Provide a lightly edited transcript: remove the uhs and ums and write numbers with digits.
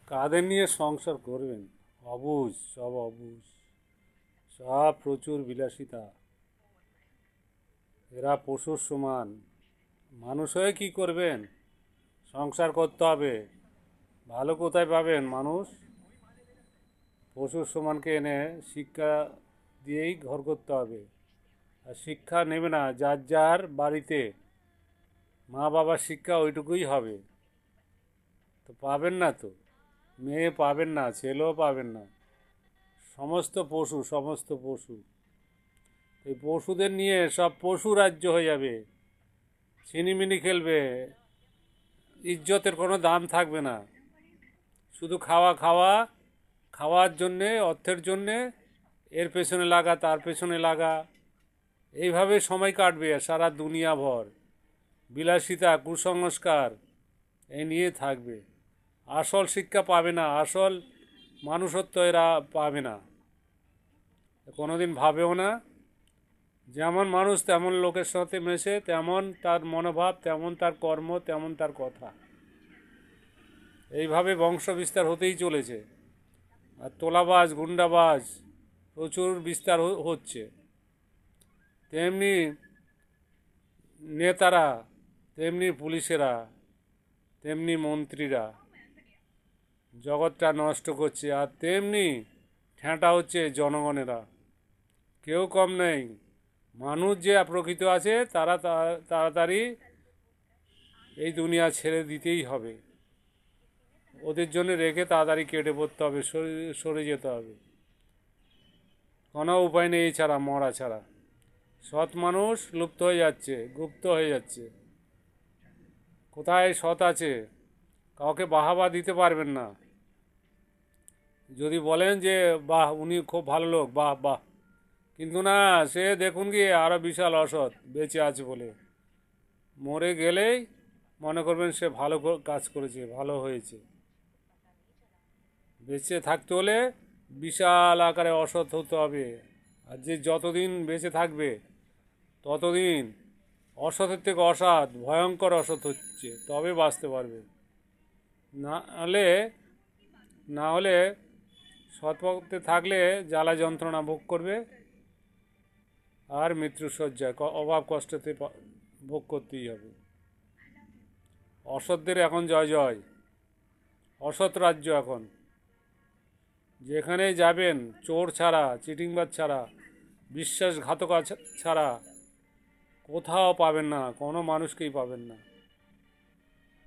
কাদের নিয়ে সংসার করবেন? অবুঝ, সব অবুঝ, সব প্রচুর বিলাসিতা। এরা পশুর সমান। মানুষ হয়ে কী করবেন? সংসার করতে হবে। ভালো কোথায় পাবেন মানুষ? পশুর সমানকে এনে শিক্ষা দিয়েই ঘর করতে হবে। আর শিক্ষা নেবে না, যার যার বাড়িতে মা বাবার শিক্ষা ওইটুকুই হবে। তো পাবেন না তো, মেয়ে পাবেন না, ছেলেও পাবেন না। সমস্ত পশু, সমস্ত পশু। এই পশুদের নিয়ে সব পশু রাজ্য হয়ে যাবে, ছিনিমিনি খেলবে, ইজ্জতের কোনো দাম থাকবে না। শুধু খাওয়া খাওয়া, খাওয়ার জন্যে, অর্থের জন্যে এর পেছনে লাগা, তার পেছনে লাগা, এইভাবে সময় কাটবে সারা দুনিয়া ভর। বিলাসিতা, কুসংস্কার এই নিয়ে থাকবে। আসল শিক্ষা পাবে না, আসল মানুষত্ব এরা পাবে না, কোনোদিন ভাবেও না। যেমন মানুষ তেমন লোকের সাথে মেশে, তেমন তার মনোভাব, তেমন তার কর্ম, তেমন তার কথা। এইভাবে বংশ বিস্তার হতেই চলেছে। আর তোলাবাজ, গুন্ডাবাজ প্রচুর বিস্তার হচ্ছে। তেমনি নেতারা, তেমনি পুলিশেরা, তেমনি মন্ত্রীরা জগৎটা নষ্ট করছে। আর তেমনি ঠ্যাঁটা হচ্ছে জনগণেরা। কেউ কম নেই। মানুষ যে প্রকৃত আছে তারা তাড়াতাড়ি এই দুনিয়া ছেড়ে দিতেই হবে। ওদের জন্য রেখে তাড়াতাড়ি কেটে পড়তে হবে, সরে যেতে হবে। কোনো উপায় নেই ছাড়া, মরা ছাড়া। সৎ মানুষ লুপ্ত হয়ে যাচ্ছে, গুপ্ত হয়ে যাচ্ছে। কোথায় সৎ আছে? কাউকে বাহাবা দিতে পারবেন না। যদি বলেন যে বাহ, উনি খুব ভালো লোক, বাহ বাহ, কিন্তু না, সে দেখুন গিয়ে আরও বিশাল অসৎ, বেঁচে আছে বলে। মরে গেলেই মনে করবেন সে ভালো কাজ করেছে, ভালো হয়েছে। বেঁচে থাকতে হলে বিশাল আকারে অসৎ হতে হবে। আর যে যতদিন বেঁচে থাকবে ততদিন অসতের থেকে অসৎ, ভয়ঙ্কর অসৎ হচ্ছে, তবে বাঁচতে পারবে। না হলে না হলে সৎপথে থাকলে জ্বালা যন্ত্রণা ভোগ করবে আর মৃত্যুশয্যায় অভাব কষ্টতে ভোগ করতেই হবে। অসৎদের এখন জয় জয়। অসৎ রাজ্য এখন। যেখানে যাবেন চোর ছাড়া, চিটিংবাজ ছাড়া, বিশ্বাসঘাতক ছাড়া কোথাও পাবেন না, কোনো মানুষকেই পাবেন না।